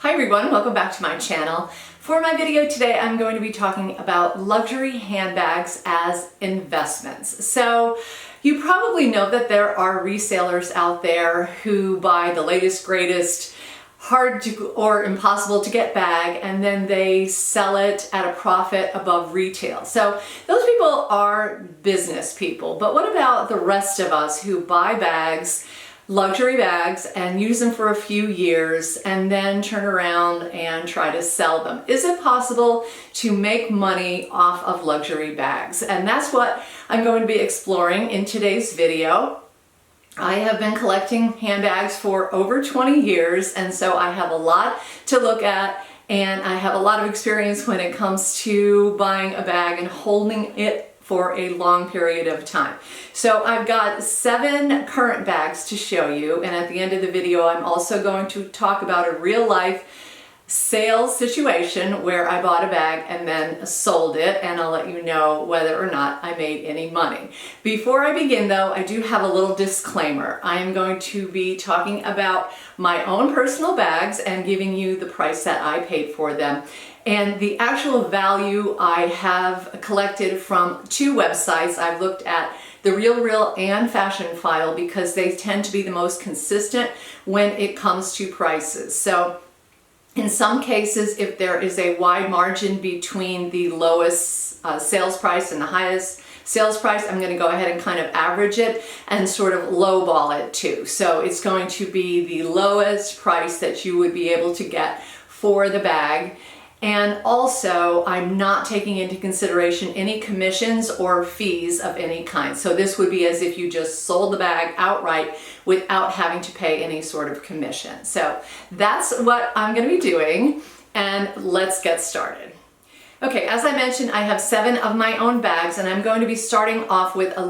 Hi everyone, welcome back to my channel. For my video today, I'm going to be talking about luxury handbags as investments. So you probably know that there are resellers out there who buy the latest, greatest, hard to or impossible to get bag, and then they sell it at a profit above retail. So those people are business people. But what about the rest of us who buy bags, luxury bags, and use them for a few years and then turn around and try to sell them? Is it possible to make money off of luxury bags? And that's what I'm going to be exploring in today's video. I have been collecting handbags for over 20 years, and so I have a lot to look at, and I have a lot of experience when it comes to buying a bag and holding it for a long period of time. So I've got 7 current bags to show you, and at the end of the video I'm also going to talk about a real life sales situation where I bought a bag and then sold it, and I'll let you know whether or not I made any money. Before I begin though, I do have a little disclaimer. I am going to be talking about my own personal bags and giving you the price that I paid for them. And the actual value I have collected from 2 websites. I've looked at The Real and Fashion File because they tend to be the most consistent when it comes to prices. So in some cases, if there is a wide margin between the lowest sales price and the highest sales price, I'm going to go ahead and kind of average it and sort of lowball it too. So it's going to be the lowest price that you would be able to get for the bag. And also, I'm not taking into consideration any commissions or fees of any kind. So this would be as if you just sold the bag outright without having to pay any sort of commission. So that's what I'm going to be doing, and let's get started. Okay, as I mentioned, I have 7 of my own bags, and I'm going to be starting off with a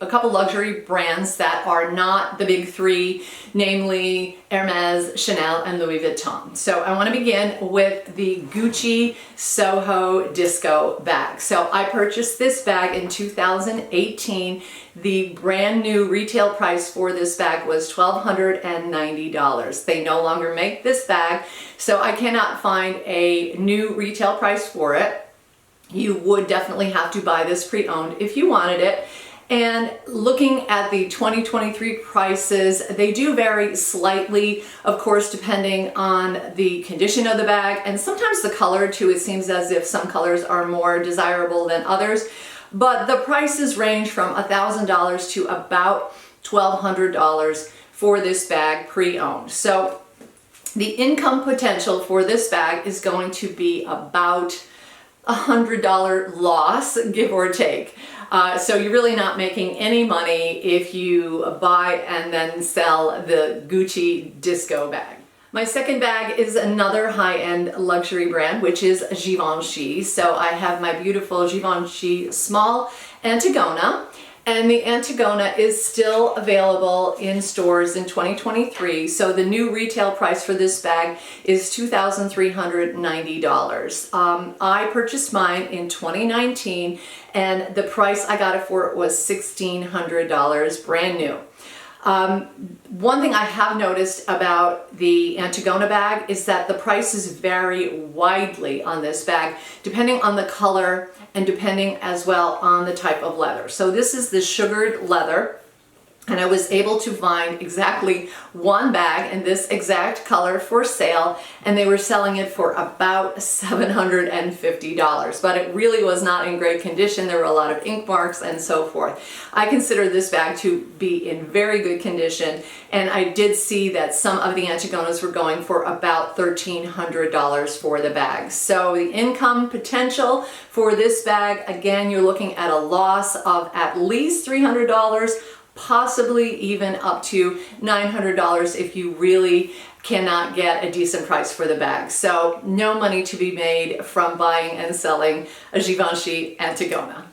couple luxury brands that are not the big 3, namely Hermes, Chanel, and Louis Vuitton. So I want to begin with the Gucci Soho Disco bag. So I purchased this bag in 2018. The brand new retail price for this bag was $1,290. They no longer make this bag, so I cannot find a new retail price for it. You would definitely have to buy this pre-owned if you wanted it. And looking at the 2023 prices, they do vary slightly, of course, depending on the condition of the bag and sometimes the color too. It seems as if some colors are more desirable than others. But the prices range from $1,000 to about $1,200 for this bag pre-owned. So the income potential for this bag is going to be about $100 loss, give or take. So you're really not making any money if you buy and then sell the Gucci Disco bag. My second bag is another high-end luxury brand, which is Givenchy. So I have my beautiful Givenchy small Antigona, and the Antigona is still available in stores in 2023. So the new retail price for this bag is $2,390. I purchased mine in 2019, and the price I got it for was $1,600 brand new. One thing I have noticed about the Antigona bag is that the prices vary widely on this bag, depending on the color and depending as well on the type of leather. So this is the sugared leather, and I was able to find exactly 1 bag in this exact color for sale, and they were selling it for about $750, but it really was not in great condition. There were a lot of ink marks and so forth. I consider this bag to be in very good condition, and I did see that some of the Antigonas were going for about $1,300 for the bag. So the income potential for this bag, again, you're looking at a loss of at least $300, possibly even up to $900 if you really cannot get a decent price for the bag. So no money to be made from buying and selling a Givenchy Antigona.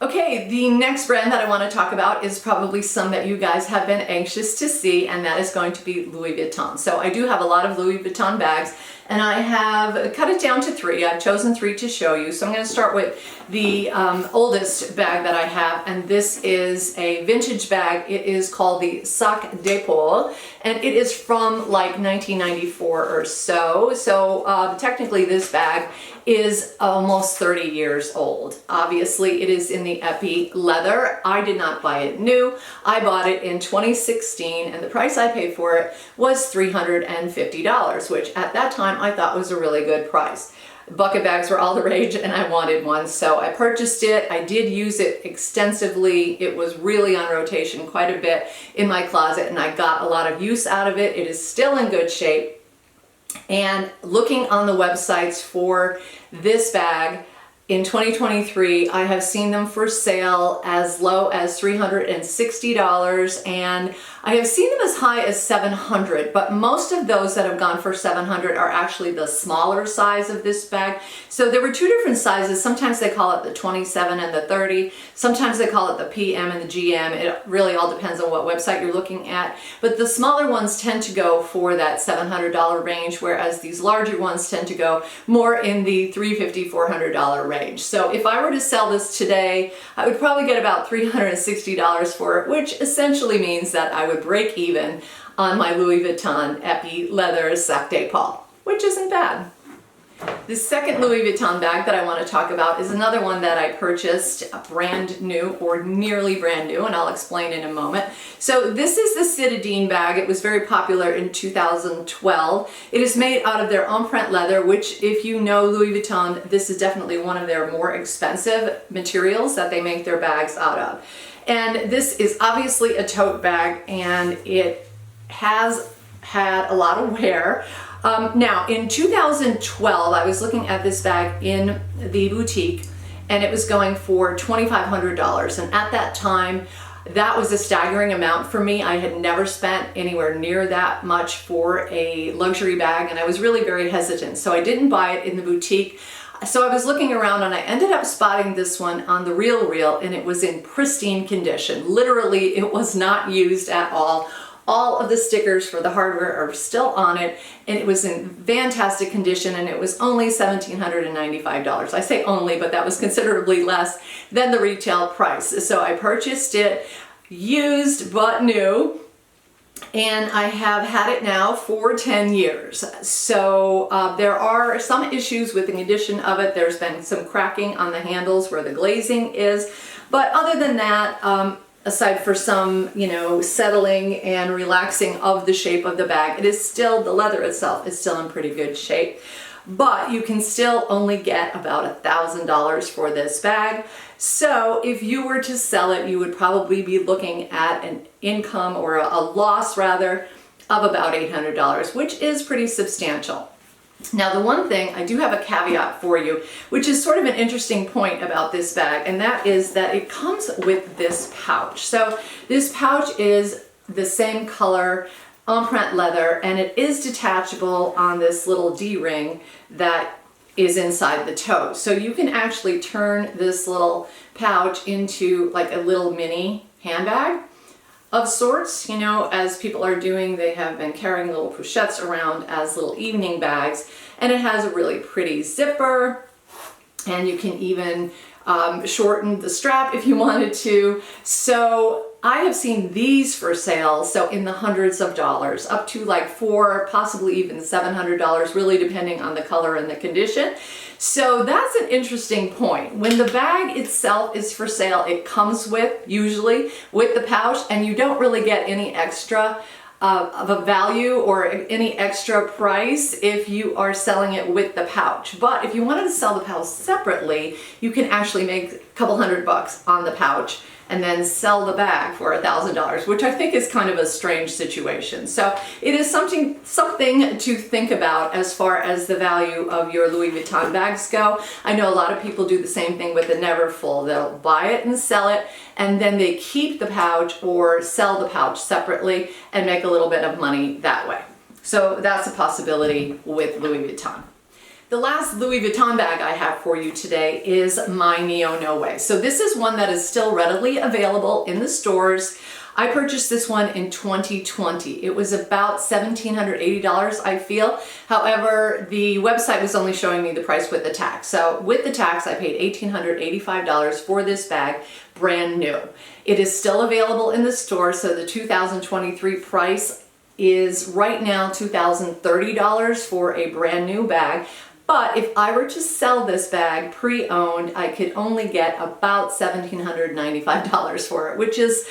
Okay, the next brand that I want to talk about is probably some that you guys have been anxious to see, and that is going to be Louis Vuitton. So I do have a lot of Louis Vuitton bags, and I have cut it down to 3. I've chosen 3 to show you. So I'm going to start with the oldest bag that I have, and this is a vintage bag. It is called the Sac d'épaule, and it is from like 1994 or so. So technically this bag is almost 30 years old. Obviously it is in the epi leather. I did not buy it new. I bought it in 2016, and the price I paid for it was $350, which at that time I thought was a really good price. Bucket bags were all the rage and I wanted one, so I purchased it. I did use it extensively. It was really on rotation quite a bit in my closet, and I got a lot of use out of it. It is still in good shape. And looking on the websites for this bag in 2023, I have seen them for sale as low as $360, and I have seen them as high as $700, but most of those that have gone for $700 are actually the smaller size of this bag. So there were 2 different sizes. Sometimes they call it the 27 and the 30. Sometimes they call it the PM and the GM. It really all depends on what website you're looking at. But the smaller ones tend to go for that $700 range, whereas these larger ones tend to go more in the $350, $400 range. So if I were to sell this today, I would probably get about $360 for it, which essentially means that I would break even on my Louis Vuitton epi leather Sac d'épaule, which isn't bad. The second Louis Vuitton bag that I want to talk about is another one that I purchased brand new or nearly brand new, and I'll explain in a moment. So this is the Citadine bag. It was very popular in 2012. It is made out of their empreinte leather, which, if you know Louis Vuitton, this is definitely one of their more expensive materials that they make their bags out of. And this is obviously a tote bag, and it has had a lot of wear. Now, in 2012, I was looking at this bag in the boutique, and it was going for $2,500. And at that time, that was a staggering amount for me. I had never spent anywhere near that much for a luxury bag, and I was really very hesitant. So I didn't buy it in the boutique. So I was looking around, and I ended up spotting this one on the RealReal, and it was in pristine condition. Literally, it was not used at all. All of the stickers for the hardware are still on it, and it was in fantastic condition, and it was only $1,795. I say only, but that was considerably less than the retail price. So I purchased it used but new, and I have had it now for 10 years. So there are some issues with the condition of it. There's been some cracking on the handles where the glazing is, but other than that, aside for some, settling and relaxing of the shape of the bag, it is still, the leather itself is still in pretty good shape. But you can still only get about $1,000 for this bag. So if you were to sell it, you would probably be looking at an income, or a loss rather, of about $800, which is pretty substantial. Now, the one thing, I do have a caveat for you, which is sort of an interesting point about this bag, and that is that it comes with this pouch. So this pouch is the same color, empreinte leather, and it is detachable on this little D-ring that is inside the toe. So you can actually turn this little pouch into like a little mini handbag of sorts. As people are doing, they have been carrying little pochettes around as little evening bags, and it has a really pretty zipper, and you can even shorten the strap if you wanted to. So I have seen these for sale, so in the hundreds of dollars, up to like $400, possibly even $700, really depending on the color and the condition. So that's an interesting point. When the bag itself is for sale, it comes usually with the pouch, and you don't really get any extra of a value or any extra price if you are selling it with the pouch. But if you wanted to sell the pouch separately, you can actually make a couple $100 on the pouch and then sell the bag for $1,000, which I think is kind of a strange situation. So it is something to think about as far as the value of your Louis Vuitton bags go. I know a lot of people do the same thing with the Neverfull. They'll buy it and sell it, and then they keep the pouch or sell the pouch separately and make a little bit of money that way. So that's a possibility with Louis Vuitton. The last Louis Vuitton bag I have for you today is my Neo No Way. So this is one that is still readily available in the stores. I purchased this one in 2020. It was about $1,780, I feel. However, the website was only showing me the price with the tax. So with the tax, I paid $1,885 for this bag, brand new. It is still available in the store, so the 2023 price is right now $2,030 for a brand new bag. But if I were to sell this bag pre-owned, I could only get about $1,795 for it, which is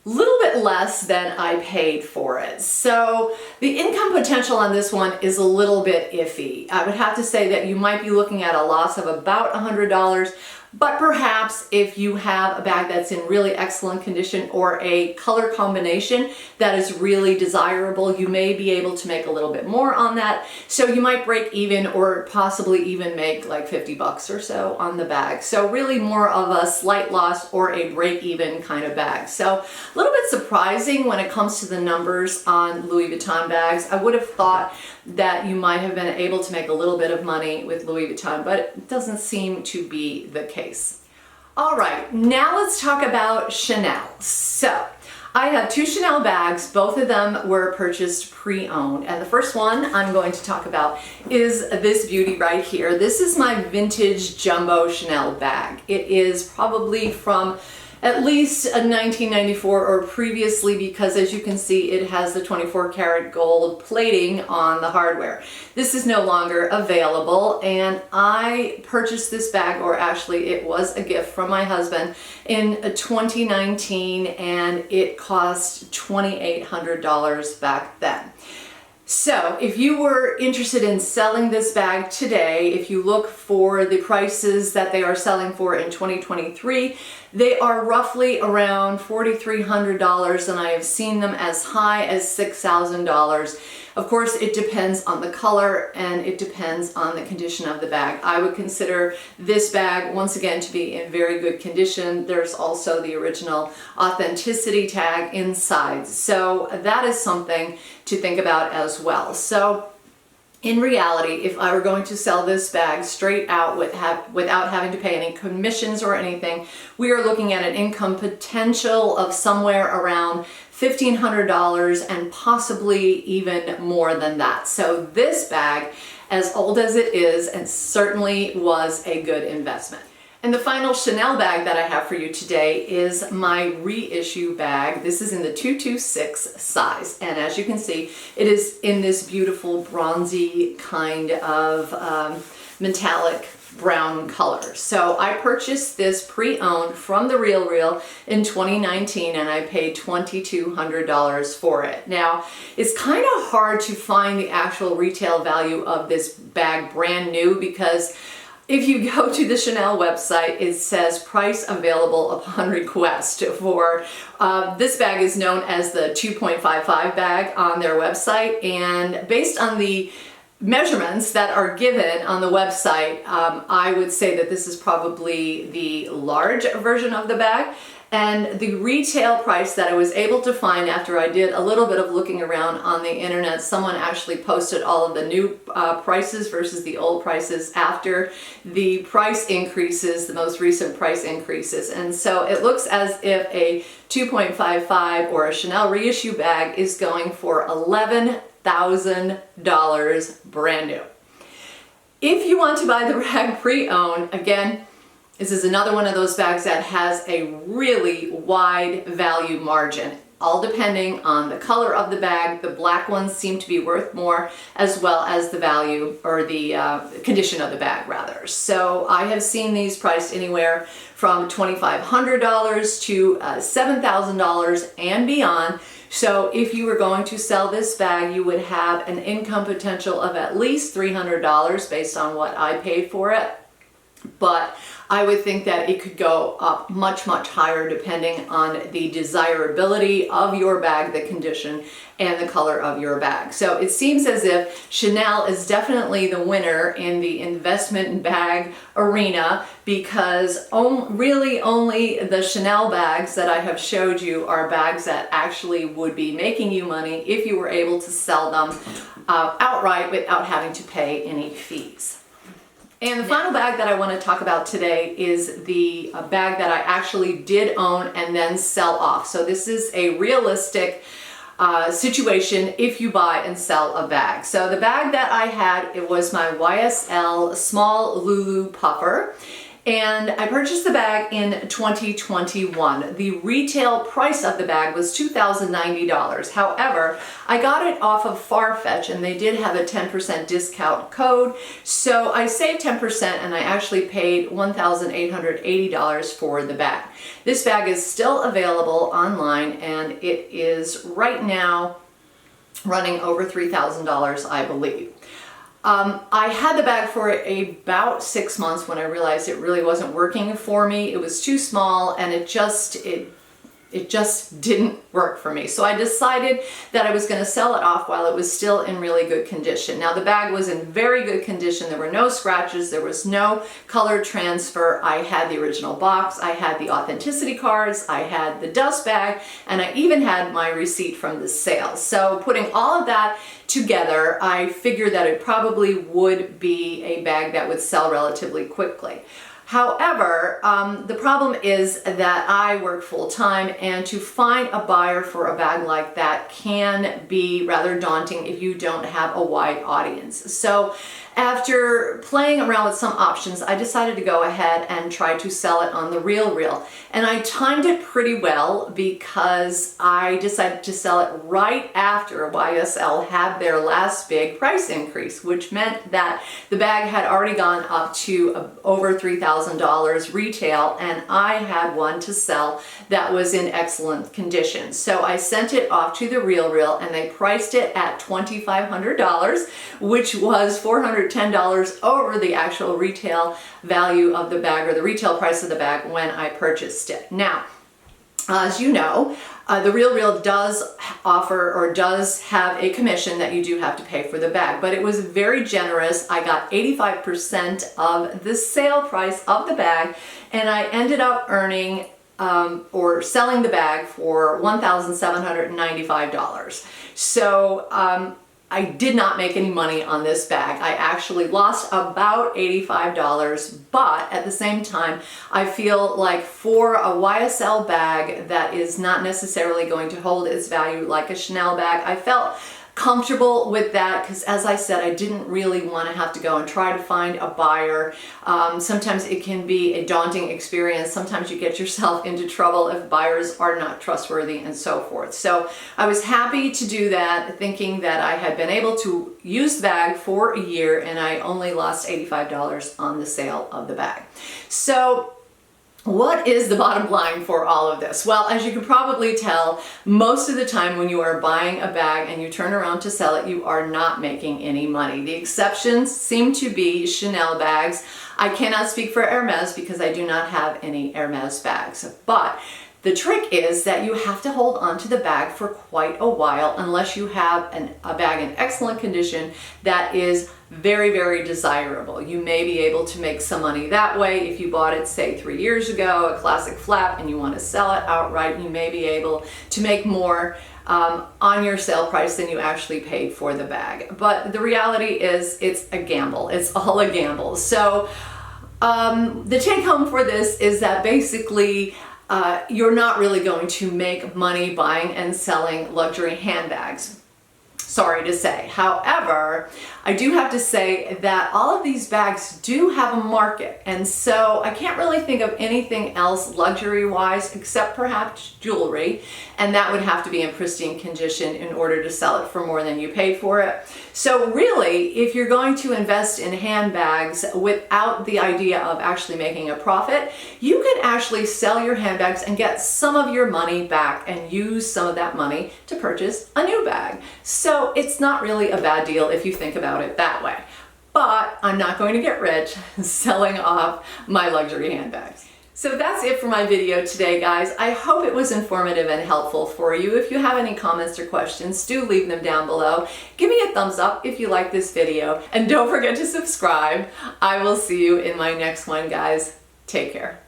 a little bit less than I paid for it. So the income potential on this one is a little bit iffy. I would have to say that you might be looking at a loss of about $100. But perhaps if you have a bag that's in really excellent condition or a color combination that is really desirable, you may be able to make a little bit more on that. So you might break even or possibly even make like 50 bucks or so on the bag. So really more of a slight loss or a break even kind of bag. So a little bit surprising when it comes to the numbers on Louis Vuitton bags. I would have thought that you might have been able to make a little bit of money with Louis Vuitton, but it doesn't seem to be the case. All right, now let's talk about Chanel. So I have two Chanel bags. Both of them were purchased pre-owned. And the first one I'm going to talk about is this beauty right here. This is my vintage jumbo Chanel bag. It is probably from at least a 1994 or previously, because as you can see, it has the 24 karat gold plating on the hardware. This is no longer available, and I purchased this bag, or actually it was a gift from my husband in 2019, and it cost $2,800 back then. So if you were interested in selling this bag today, if you look for the prices that they are selling for in 2023, they are roughly around $4,300, and I have seen them as high as $6,000. Of course, it depends on the color and it depends on the condition of the bag. I would consider this bag, once again, to be in very good condition. There's also the original authenticity tag inside. So that is something to think about as well. So in reality, if I were going to sell this bag straight out without having to pay any commissions or anything, we are looking at an income potential of somewhere around $1,500 and possibly even more than that. So this bag, as old as it is, and certainly was a good investment. And the final Chanel bag that I have for you today is my reissue bag. This is in the 226 size. And as you can see, it is in this beautiful bronzy kind of metallic brown color. So I purchased this pre-owned from The RealReal in 2019, and I paid $2,200 for it. Now, it's kind of hard to find the actual retail value of this bag brand new, because if you go to the Chanel website, it says price available upon request for this bag is known as the 2.55 bag on their website, and based on the measurements that are given on the website, I would say that this is probably the large version of the bag. And the retail price that I was able to find after I did a little bit of looking around on the internet, someone actually posted all of the new prices versus the old prices after the price increases, the most recent price increases. And so it looks as if a 2.55 or a Chanel reissue bag is going for $11,000 brand new. If you want to buy the bag pre-owned, again, this is another one of those bags that has a really wide value margin, all depending on the color of the bag. The black ones seem to be worth more, as well as the value or the condition of the bag, rather. So I have seen these priced anywhere from $2,500 to $7,000 and beyond. So if you were going to sell this bag, you would have an income potential of at least $300 based on what I paid for it. But I would think that it could go up much, much higher depending on the desirability of your bag, the condition, and the color of your bag. So it seems as if Chanel is definitely the winner in the investment bag arena, because really only the Chanel bags that I have showed you are bags that actually would be making you money if you were able to sell them outright without having to pay any fees. And the final bag that I want to talk about today is the bag that I actually did own and then sell off. So this is a realistic situation if you buy and sell a bag. So the bag that I had, it was my YSL Small Lulu Puffer. And I purchased the bag in 2021. The retail price of the bag was $2,090. However, I got it off of Farfetch and they did have a 10% discount code. So I saved 10% and I actually paid $1,880 for the bag. This bag is still available online and it is right now running over $3,000, I believe. I had the bag for about 6 months when I realized it really wasn't working for me. It was too small and it just didn't work for me. So I decided that I was going to sell it off while it was still in really good condition. Now the bag was in very good condition. There were no scratches. There was no color transfer. I had the original box. I had the authenticity cards. I had the dust bag, and I even had my receipt from the sale. So putting all of that together, I figured that it probably would be a bag that would sell relatively quickly. However, the problem is that I work full-time, and to find a buyer for a bag like that can be rather daunting if you don't have a wide audience. So after playing around with some options, I decided to go ahead and try to sell it on the RealReal. And I timed it pretty well because I decided to sell it right after YSL had their last big price increase, which meant that the bag had already gone up to over $3,000 retail, and I had one to sell that was in excellent condition. So I sent it off to the RealReal and they priced it at $2,500, which was $410 over the actual retail value of the bag, or the retail price of the bag when I purchased it. Now, as you know, the RealReal does offer or does have a commission that you do have to pay for the bag, but it was very generous. I got 85% of the sale price of the bag, and I ended up earning or selling the bag for $1,795. So I did not make any money on this bag. I actually lost about $85, but at the same time, I feel like for a YSL bag that is not necessarily going to hold its value like a Chanel bag, I felt comfortable with that because, as I said, I didn't really want to have to go and try to find a buyer. Sometimes it can be a daunting experience. Sometimes you get yourself into trouble if buyers are not trustworthy and so forth. So I was happy to do that, thinking that I had been able to use the bag for a year and I only lost $85 on the sale of the bag. So what is the bottom line for all of this? Well, as you can probably tell, most of the time when you are buying a bag and you turn around to sell it, you are not making any money. The exceptions seem to be Chanel bags. I cannot speak for Hermes because I do not have any Hermes bags, but the trick is that you have to hold on to the bag for quite a while unless you have a bag in excellent condition that is very, very desirable. You may be able to make some money that way. If you bought it, say 3 years ago, a classic flap, and you want to sell it outright, you may be able to make more on your sale price than you actually paid for the bag. But the reality is it's a gamble. It's all a gamble. So the take home for this is that basically you're not really going to make money buying and selling luxury handbags. Sorry to say. However, I do have to say that all of these bags do have a market, and so I can't really think of anything else luxury-wise except perhaps jewelry, and that would have to be in pristine condition in order to sell it for more than you paid for it. So really, if you're going to invest in handbags without the idea of actually making a profit, you can actually sell your handbags and get some of your money back and use some of that money to purchase a new bag. So it's not really a bad deal if you think about it that way. But I'm not going to get rich selling off my luxury handbags. So that's it for my video today, guys. I hope it was informative and helpful for you. If you have any comments or questions, do leave them down below. Give me a thumbs up if you like this video, and don't forget to subscribe. I will see you in my next one, guys. Take care.